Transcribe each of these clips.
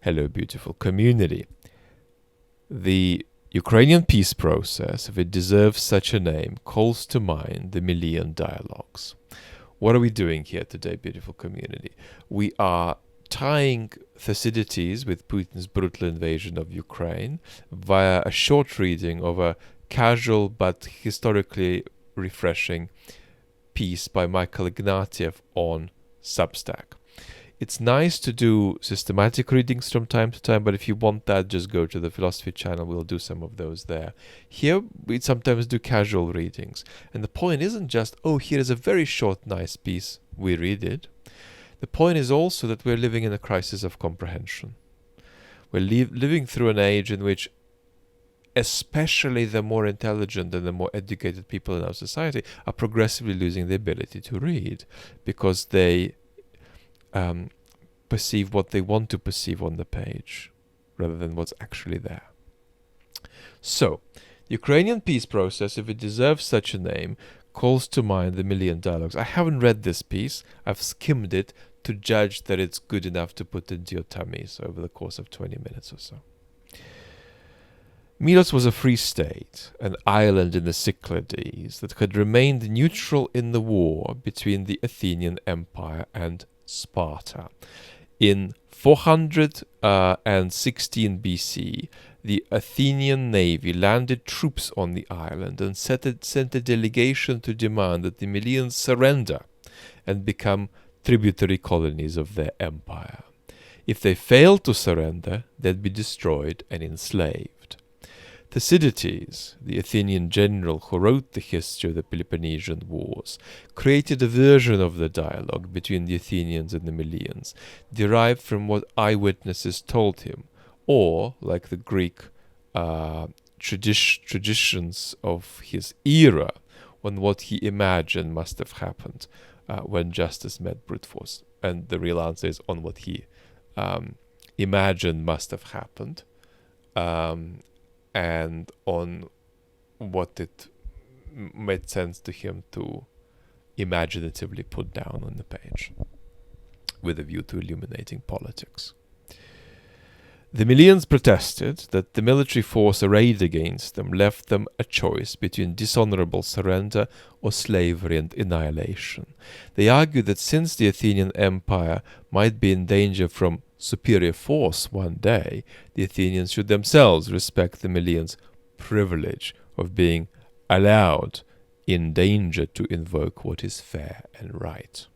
Hello, beautiful community. The Ukrainian peace process, if it deserves such a name, calls to mind the Million Dialogues. What are we doing here today, beautiful community? We are tying Thucydides with Putin's brutal invasion of Ukraine via a short reading of a casual but historically refreshing piece by Michael Ignatieff on Substack. It's nice to do systematic readings from time to time, but if you want that, just go to the philosophy channel. We'll do some of those there. Here, we sometimes do casual readings. And the point isn't just, oh, here is a very short, nice piece. We read it. The point is also that we're living in a crisis of comprehension. We're living through an age in which especially the more intelligent and the more educated people in our society are progressively losing the ability to read because they perceive what they want to perceive on the page rather than what's actually there. So, the Ukrainian peace process, if it deserves such a name, calls to mind the Million Dialogues. I haven't read this piece. I've skimmed it to judge that it's good enough to put into your tummies over the course of 20 minutes or so. Milos was a free state, an island in the Cyclades that had remained neutral in the war between the Athenian Empire and Sparta. In 416 BC, the Athenian navy landed troops on the island and sent a delegation to demand that the Melians surrender and become tributary colonies of their empire. If they failed to surrender, they'd be destroyed and enslaved. Thucydides, the Athenian general who wrote the history of the Peloponnesian Wars, created a version of the dialogue between the Athenians and the Melians, derived from what eyewitnesses told him, or, like the Greek traditions of his era, on what he imagined must have happened when justice met brute force. And the real answer is on what he imagined must have happened. And on what it made sense to him to imaginatively put down on the page, with a view to illuminating politics. The Melians protested that the military force arrayed against them left them a choice between dishonorable surrender or slavery and annihilation. They argued that since the Athenian Empire might be in danger from superior force one day, the Athenians should themselves respect the Melians' privilege of being allowed in danger to invoke what is fair and right.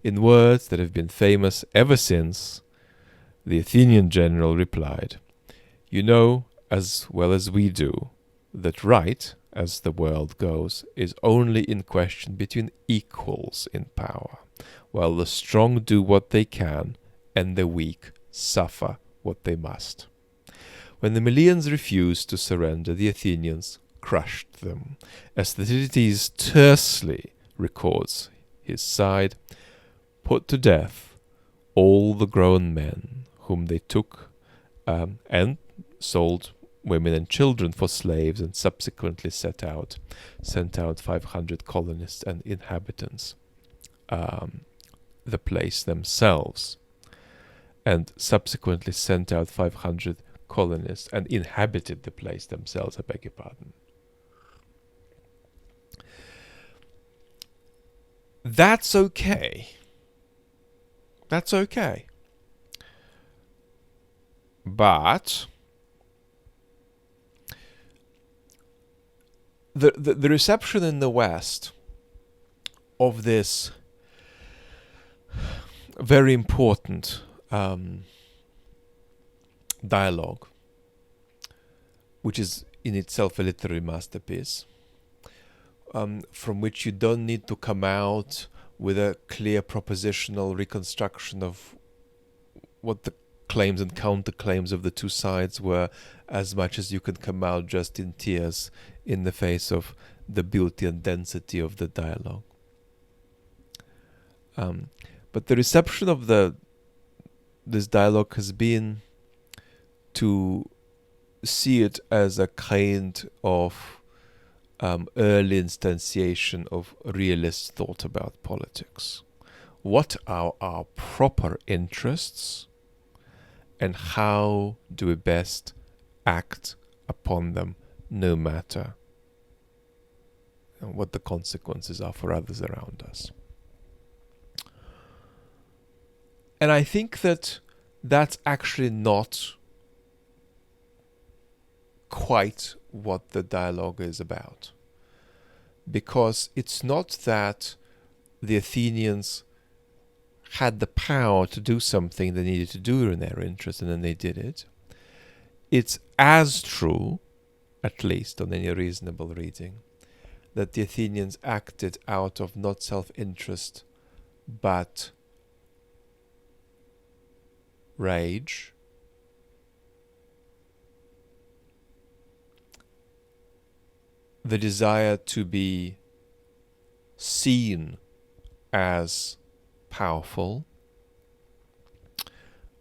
In words that have been famous ever since, the Athenian general replied, "You know as well as we do that right, as the world goes, is only in question between equals in power, while the strong do what they can and the weak suffer what they must." When the Melians refused to surrender, the Athenians crushed them. As Thucydides tersely records his side, put to death all the grown men whom they took and sold women and children for slaves, and subsequently sent out 500 colonists and inhabitants the place themselves. And subsequently sent out 500 colonists and inhabited the place themselves, I beg your pardon. That's okay. That's okay. But the reception in the West of this very important dialogue, which is in itself a literary masterpiece, from which you don't need to come out with a clear propositional reconstruction of what the claims and counterclaims of the two sides were, as much as you can come out just in tears in the face of the beauty and density of the dialogue. But the reception of this dialogue has been to see it as a kind of early instantiation of realist thought about politics. What are our proper interests? and how do we best act upon them, no matter what the consequences are for others around us. And I think that that's actually not quite what the dialogue is about. Because it's not that the Athenians had the power to do something they needed to do in their interest and then they did it. It's as true, at least on any reasonable reading, that the Athenians acted out of not self-interest but rage, the desire to be seen as powerful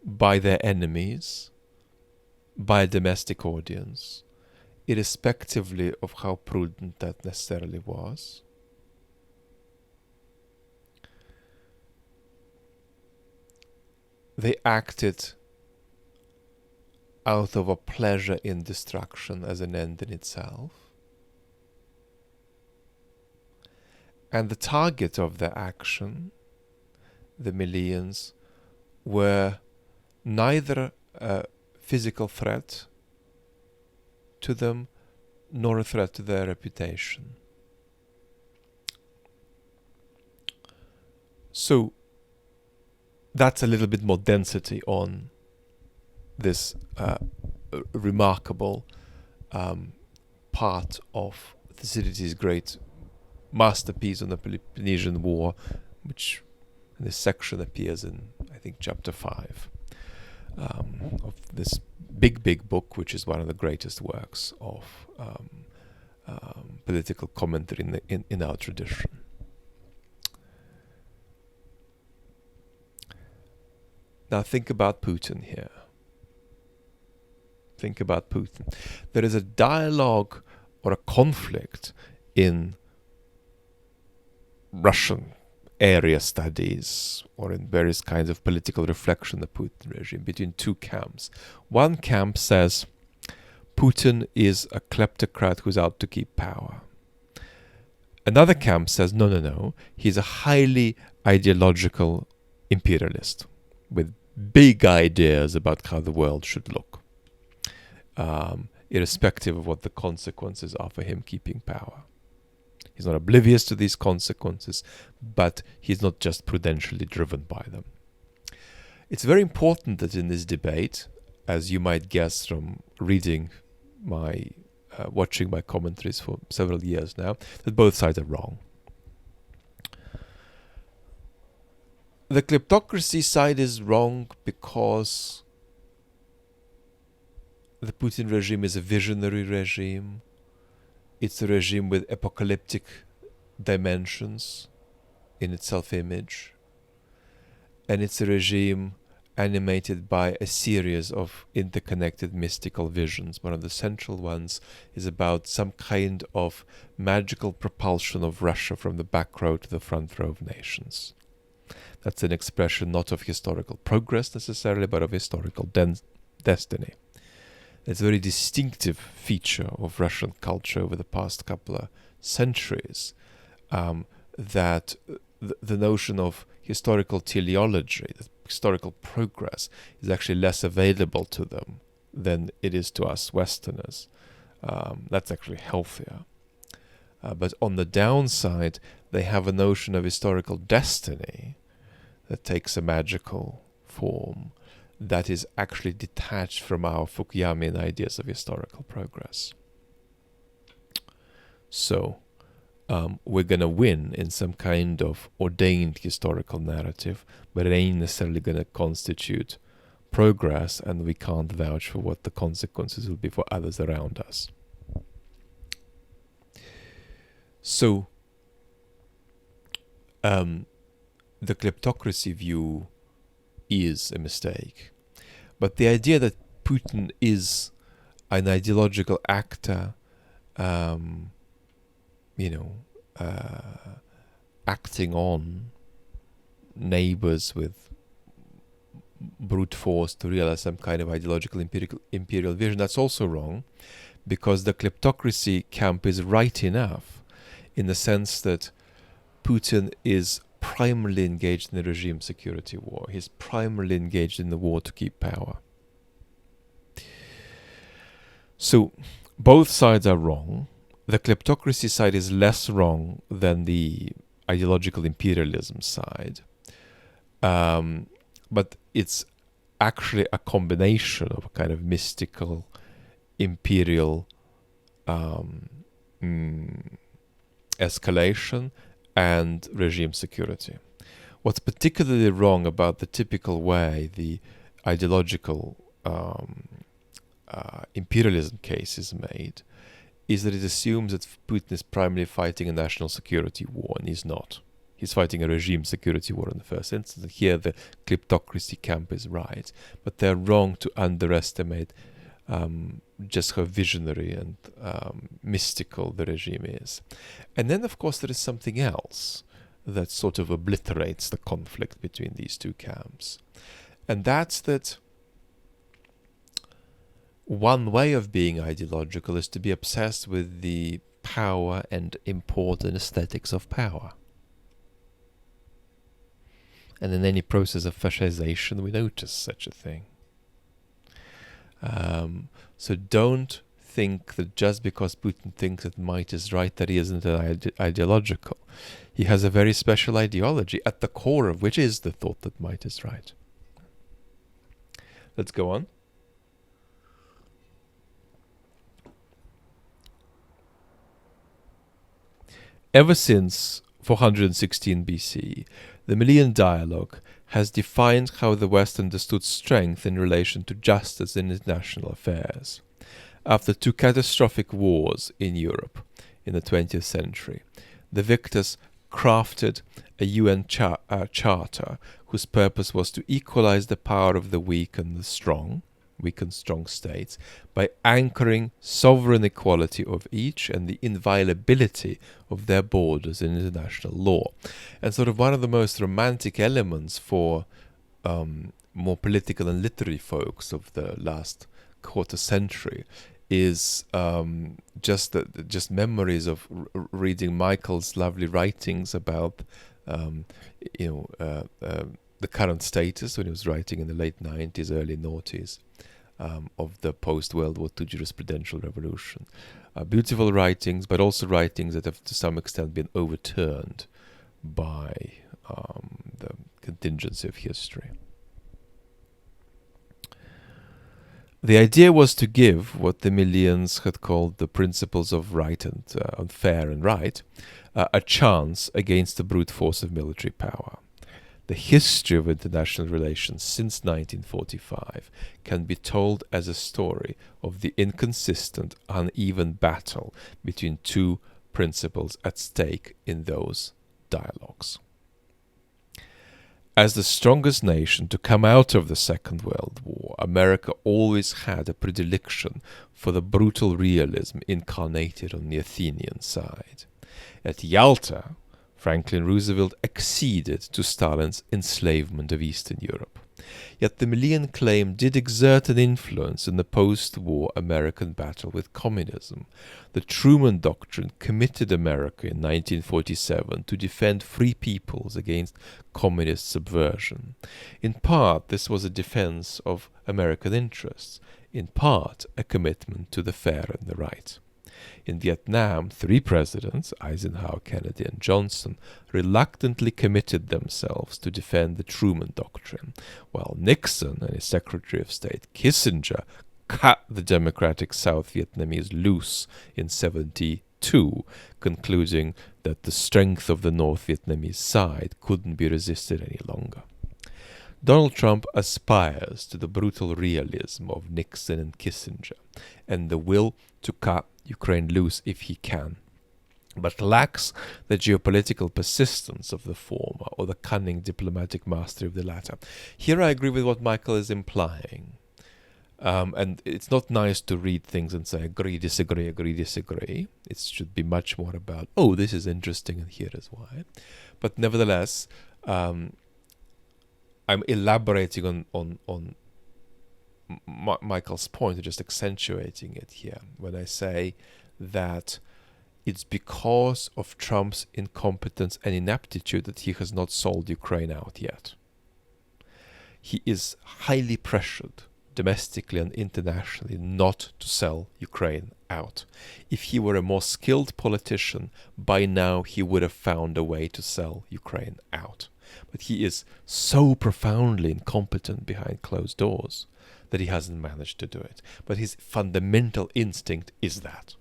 by their enemies, by a domestic audience, irrespectively of how prudent that necessarily was. They acted out of a pleasure in destruction as an end in itself. And the target of their action, the Melians, were neither a physical threat to them nor a threat to their reputation. So that's a little bit more density on this remarkable part of Thucydides' great masterpiece on the Peloponnesian War, which in this section appears in, I think, chapter 5 of this big book, which is one of the greatest works of political commentary in our tradition. Now think about Putin here. Think about Putin. There is a dialogue or a conflict in Russian area studies or in various kinds of political reflection of the Putin regime between two camps. One camp says Putin is a kleptocrat who's out to keep power. Another camp says no, he's a highly ideological imperialist with big ideas about how the world should look, irrespective of what the consequences are for him keeping power. He's not oblivious to these consequences, but he's not just prudentially driven by them. It's very important that in this debate, as you might guess from reading my, watching my commentaries for several years now, that both sides are wrong. The kleptocracy side is wrong because the Putin regime is a visionary regime. It's a regime with apocalyptic dimensions in its self-image. And it's a regime animated by a series of interconnected mystical visions. One of the central ones is about some kind of magical propulsion of Russia from the back row to the front row of nations. That's an expression not of historical progress necessarily, but of historical destiny. It's a very distinctive feature of Russian culture over the past couple of centuries, that the notion of historical teleology, historical progress, is actually less available to them than it is to us Westerners. That's actually healthier. But on the downside, they have a notion of historical destiny that takes a magical form that is actually detached from our Fukuyamian ideas of historical progress. So, we're going to win in some kind of ordained historical narrative, but it ain't necessarily going to constitute progress, and we can't vouch for what the consequences will be for others around us. So, the kleptocracy view is a mistake. But the idea that Putin is an ideological actor, acting on neighbors with brute force to realize some kind of ideological imperial vision. That's also wrong, because the kleptocracy camp is right enough in the sense that Putin is primarily engaged in the regime security war. He's primarily engaged in the war to keep power. So both sides are wrong. The kleptocracy side is less wrong than the ideological imperialism side. But it's actually a combination of a kind of mystical, imperial escalation and regime security. What's particularly wrong about the typical way the ideological imperialism case is made is that it assumes that Putin is primarily fighting a national security war, and he's not. He's fighting a regime security war in the first instance. And here the kleptocracy camp is right, but they're wrong to underestimate just how visionary and mystical the regime is. And then, of course, there is something else that sort of obliterates the conflict between these two camps. And that's that one way of being ideological is to be obsessed with the power and import and aesthetics of power. And in any process of fascization, we notice such a thing. So don't think that just because Putin thinks that might is right, that he isn't ideological. He has a very special ideology, at the core of which is the thought that might is right. Let's go on. Ever since 416 BC, the Melian dialogue has defined how the West understood strength in relation to justice in international affairs. After two catastrophic wars in Europe in the 20th century, the victors crafted a UN charter whose purpose was to equalize the power of the weak and strong states by anchoring sovereign equality of each and the inviolability of their borders in international law. And sort of one of the most romantic elements for more political and literary folks of the last quarter century is just memories of reading Michael's lovely writings about the current status when he was writing in the late 90s, early noughties. Of the post-World War II jurisprudential revolution. Beautiful writings, but also writings that have to some extent been overturned by the contingency of history. The idea was to give what the Melians had called the principles of right and fair and right a chance against the brute force of military power. The history of international relations since 1945 can be told as a story of the inconsistent, uneven battle between two principles at stake in those dialogues. As the strongest nation to come out of the Second World War, America always had a predilection for the brutal realism incarnated on the Athenian side. At Yalta, Franklin Roosevelt acceded to Stalin's enslavement of Eastern Europe. Yet the Melian claim did exert an influence in the post-war American battle with communism. The Truman Doctrine committed America in 1947 to defend free peoples against communist subversion. In part, this was a defense of American interests. In part, a commitment to the fair and the right. In Vietnam, three presidents, Eisenhower, Kennedy, and Johnson, reluctantly committed themselves to defend the Truman Doctrine, while Nixon and his Secretary of State, Kissinger, cut the democratic South Vietnamese loose in 1972, concluding that the strength of the North Vietnamese side couldn't be resisted any longer. Donald Trump aspires to the brutal realism of Nixon and Kissinger, and the will to cut Ukraine loose if he can, but lacks the geopolitical persistence of the former or the cunning diplomatic mastery of the latter. Here I agree with what Michael is implying. And it's not nice to read things and say agree, disagree, agree, disagree. It should be much more about, oh, this is interesting and here is why. But nevertheless, I'm elaborating on Michael's point, just accentuating it here when I say that it's because of Trump's incompetence and ineptitude that he has not sold Ukraine out yet. He is highly pressured domestically and internationally not to sell Ukraine out. If he were a more skilled politician, by now he would have found a way to sell Ukraine out. But he is so profoundly incompetent behind closed doors that he hasn't managed to do it. But his fundamental instinct is that.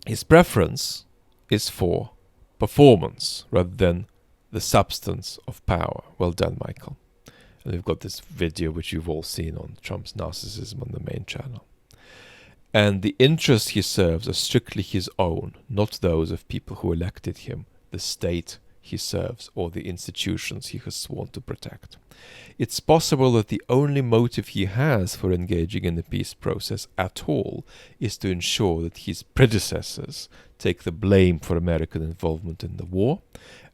His preference is for performance rather than the substance of power. Well done, Michael. And we've got this video which you've all seen on Trump's narcissism on the main channel. And the interests he serves are strictly his own, not those of people who elected him, the state he serves, or the institutions he has sworn to protect. It's possible that the only motive he has for engaging in the peace process at all is to ensure that his predecessors take the blame for American involvement in the war,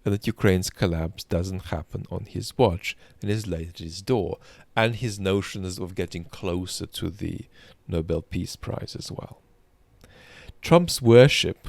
and that Ukraine's collapse doesn't happen on his watch and is laid at his door, and his notions of getting closer to the Nobel Peace Prize as well. Trump's worship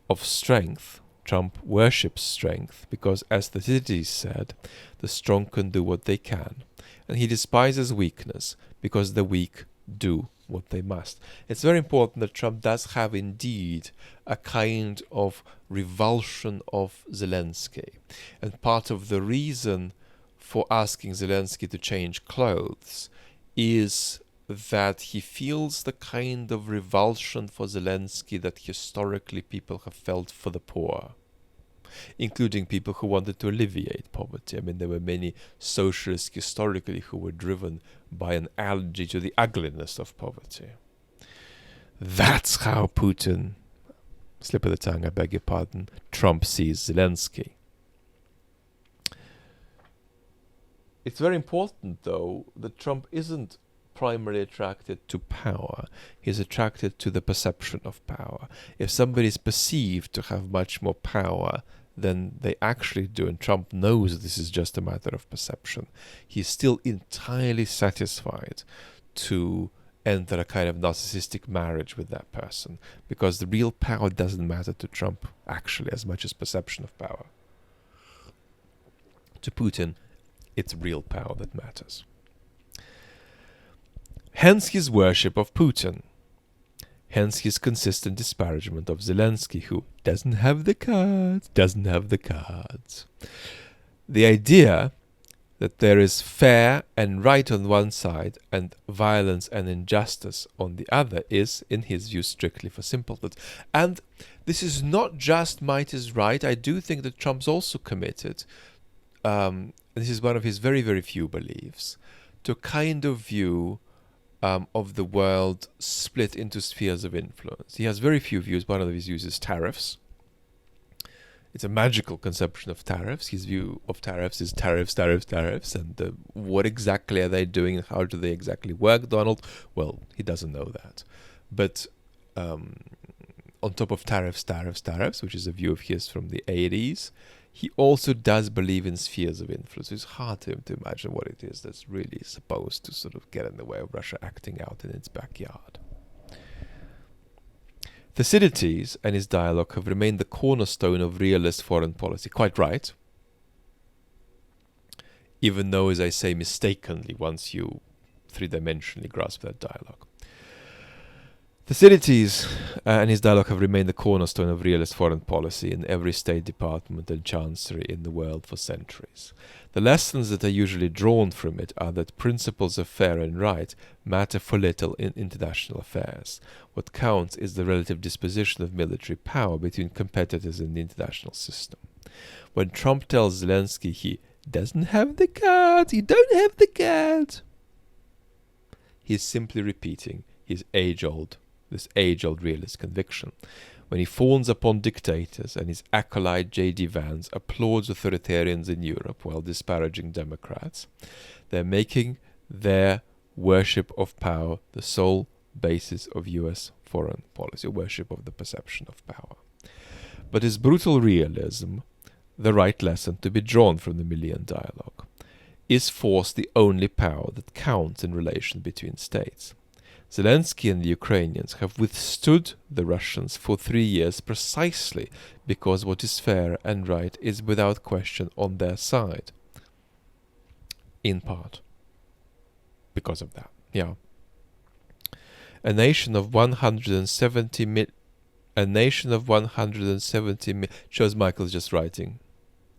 of strength, Trump worships strength because, as Thucydides said, the strong can do what they can, and he despises weakness because the weak do what they must. It's very important that Trump does have indeed a kind of revulsion of Zelensky, and part of the reason for asking Zelensky to change clothes is that he feels the kind of revulsion for Zelensky that historically people have felt for the poor, including people who wanted to alleviate poverty. I mean, there were many socialists historically who were driven by an allergy to the ugliness of poverty. That's how Putin, slip of the tongue, I beg your pardon, Trump sees Zelensky. It's very important, though, that Trump isn't primarily attracted to power. He's attracted to the perception of power. If somebody is perceived to have much more power than they actually do, and Trump knows this is just a matter of perception, he's still entirely satisfied to enter a kind of narcissistic marriage with that person, because the real power doesn't matter to Trump actually as much as perception of power. To Putin, it's real power that matters. Hence his worship of Putin. Hence his consistent disparagement of Zelensky, who doesn't have the cards. The idea that there is fair and right on one side and violence and injustice on the other is, in his view, strictly for simpletons. And this is not just might is right. I do think that Trump's also committed, this is one of his very, very few beliefs, to a kind of view of the world split into spheres of influence. He has very few views. One of his views is tariffs. It's a magical conception of tariffs. His view of tariffs is tariffs. And what exactly are they doing and how do they exactly work, Donald? Well, he doesn't know that. But on top of tariffs, which is a view of his from the 80s, he also does believe in spheres of influence. It's hard to him to imagine what it is that's really supposed to sort of get in the way of Russia acting out in its backyard. Thucydides and his dialogue have remained the cornerstone of realist foreign policy. Quite right. Even though, as I say, mistakenly, once you three-dimensionally grasp that dialogue. Thucydides and his dialogue have remained the cornerstone of realist foreign policy in every State Department and Chancery in the world for centuries. The lessons that are usually drawn from it are that principles of fair and right matter for little in international affairs. What counts is the relative disposition of military power between competitors in the international system. When Trump tells Zelensky he doesn't have the cards, he don't have the cards, he's simply repeating his age-old realist conviction. When he fawns upon dictators and his acolyte J.D. Vance applauds authoritarians in Europe while disparaging Democrats, they're making their worship of power the sole basis of U.S. foreign policy, worship of the perception of power. But is brutal realism the right lesson to be drawn from the Million Dialogue? Is force the only power that counts in relation between states? Zelensky and the Ukrainians have withstood the Russians for 3 years precisely because what is fair and right is without question on their side. In part. Because of that. Yeah. A nation of 170 million. A nation of 170 million. Shows Michael's just writing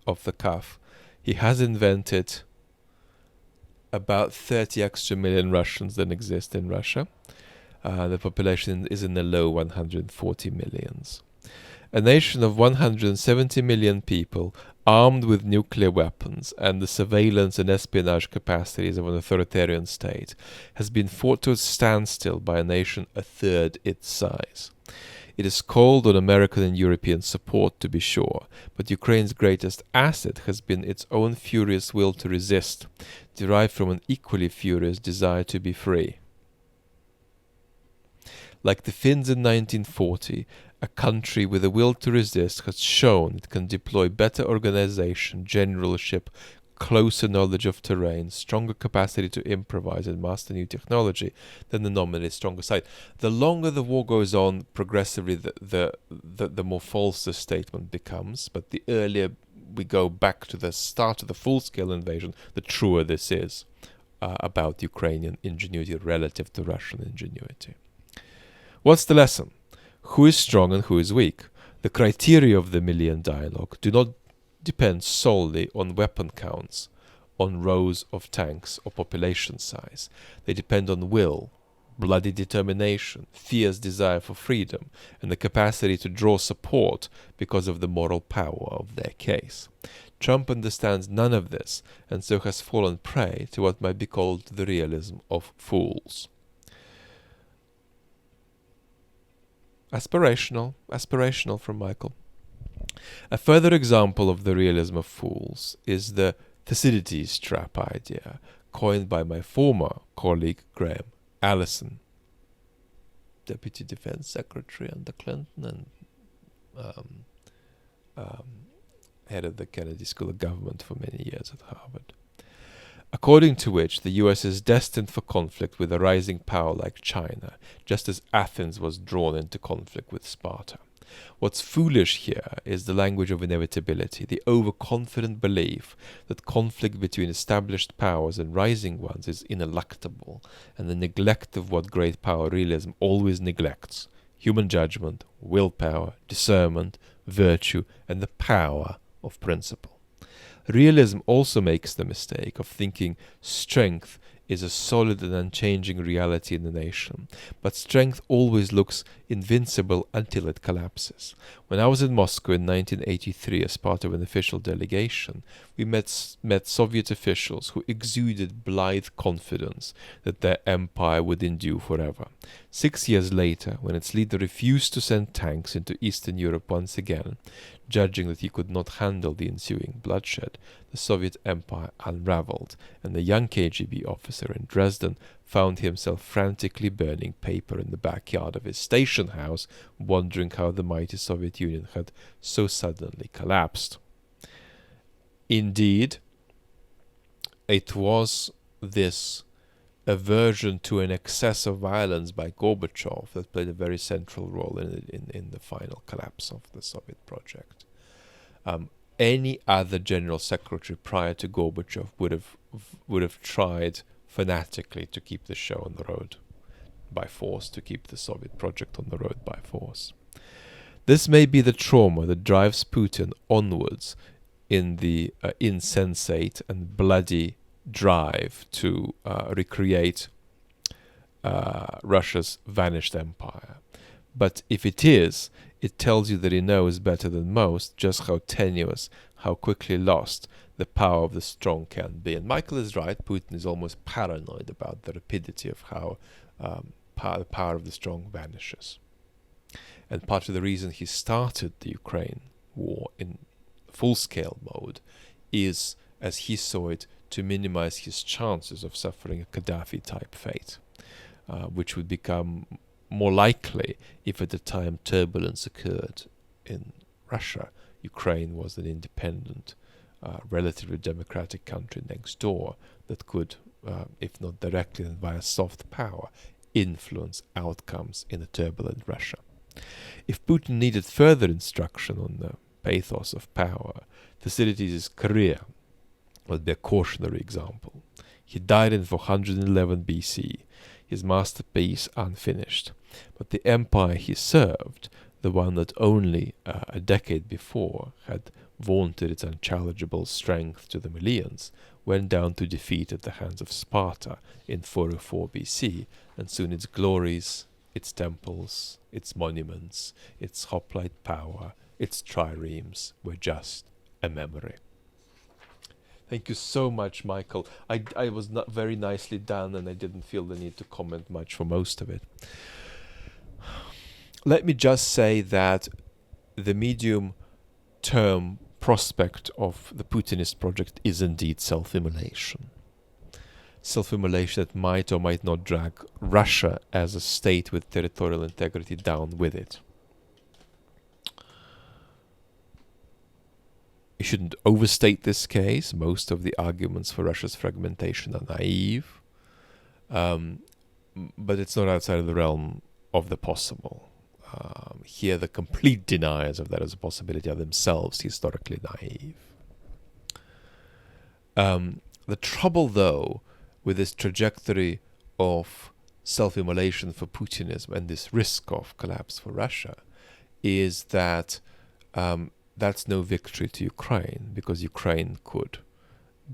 off the cuff. He has invented about 30 extra million Russians than exist in Russia. The population is in the low 140 millions. A nation of 170 million people armed with nuclear weapons and the surveillance and espionage capacities of an authoritarian state has been fought to a standstill by a nation a third its size. It is called on American and European support, to be sure, but Ukraine's greatest asset has been its own furious will to resist, derived from an equally furious desire to be free. Like the Finns in 1940, a country with a will to resist has shown it can deploy better organization, generalship, closer knowledge of terrain, stronger capacity to improvise and master new technology than the nominally stronger side. The longer the war goes on, progressively the more false the statement becomes, but the earlier we go back to the start of the full-scale invasion, the truer this is about Ukrainian ingenuity relative to Russian ingenuity. What's the lesson? Who is strong and who is weak? The criteria of the Million Dialogue do not depend solely on weapon counts, on rows of tanks or population size. They depend on will, bloody determination, fierce desire for freedom, and the capacity to draw support because of the moral power of their case. Trump understands none of this, and so has fallen prey to what might be called the realism of fools. Aspirational from Michael. A further example of the realism of fools is the Thucydides trap idea, coined by my former colleague Graham Allison, Deputy Defense Secretary under Clinton and head of the Kennedy School of Government for many years at Harvard. According to which the US is destined for conflict with a rising power like China, just as Athens was drawn into conflict with Sparta. What's foolish here is the language of inevitability, the overconfident belief that conflict between established powers and rising ones is ineluctable, and the neglect of what great power realism always neglects: human judgment, willpower, discernment, virtue, and the power of principle. Realism also makes the mistake of thinking strength is a solid and unchanging reality in the nation, but strength always looks invincible until it collapses. When I was in Moscow in 1983 as part of an official delegation, we met Soviet officials who exuded blithe confidence that their empire would endure forever. 6 years later, when its leader refused to send tanks into Eastern Europe once again, judging that he could not handle the ensuing bloodshed, the Soviet Empire unraveled, and the young KGB officer in Dresden found himself frantically burning paper in the backyard of his station house, wondering how the mighty Soviet Union had so suddenly collapsed. Indeed, it was this aversion to an excess of violence by Gorbachev that played a very central role in the final collapse of the Soviet project. Any other general secretary prior to Gorbachev would have tried fanatically to keep the show on the road by force, to keep the Soviet project on the road by force. This may be the trauma that drives Putin onwards in the insensate and bloody drive to recreate Russia's vanished empire. But if it is, it tells you that he knows better than most just how tenuous, how quickly lost the power of the strong can be. And Michael is right. Putin is almost paranoid about the rapidity of how the power of the strong vanishes. And part of the reason he started the Ukraine war in full-scale mode is, as he saw it, to minimize his chances of suffering a Gaddafi-type fate, which would become more likely if at the time turbulence occurred in Russia. Ukraine was an independent, relatively democratic country next door that could, if not directly then via soft power, influence outcomes in a turbulent Russia. If Putin needed further instruction on the pathos of power, Thucydides' career would be a cautionary example. He died in 411 BC, his masterpiece unfinished, but the empire he served, the one that only a decade before had vaunted its unchallengeable strength to the Melians, went down to defeat at the hands of Sparta in 404 BC, and soon its glories, its temples, its monuments, its hoplite power, its triremes were just a memory. Thank you so much, Michael. I was not very nicely done, and I didn't feel the need to comment much for most of it. Let me just say that the medium-term prospect of the Putinist project is indeed self-immolation. Self-immolation that might or might not drag Russia as a state with territorial integrity down with it. You shouldn't overstate this case. Most of the arguments for Russia's fragmentation are naive. But it's not outside of the realm of the possible. Here, the complete deniers of that as a possibility are themselves historically naive. The trouble, though, with this trajectory of self-immolation for Putinism and this risk of collapse for Russia is that that's no victory to Ukraine, because Ukraine could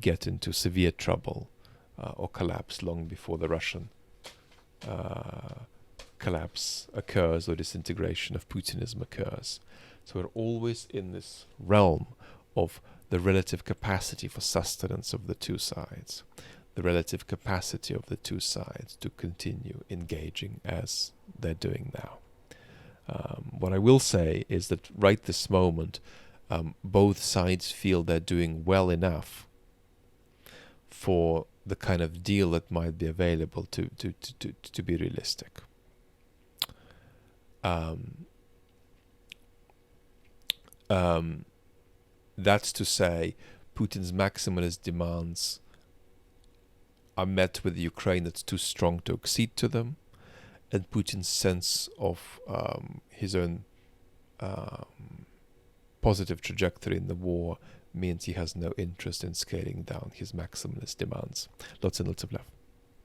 get into severe trouble or collapse long before the Russian collapse occurs or disintegration of Putinism occurs. So we're always in this realm of the relative capacity for sustenance of the two sides, the relative capacity of the two sides to continue engaging as they're doing now. What I will say is that right this moment, both sides feel they're doing well enough for the kind of deal that might be available to be realistic. That's to say, Putin's maximalist demands are met with the Ukraine that's too strong to accede to them, and Putin's sense of his own positive trajectory in the war means he has no interest in scaling down his maximalist demands. Lots and lots of love.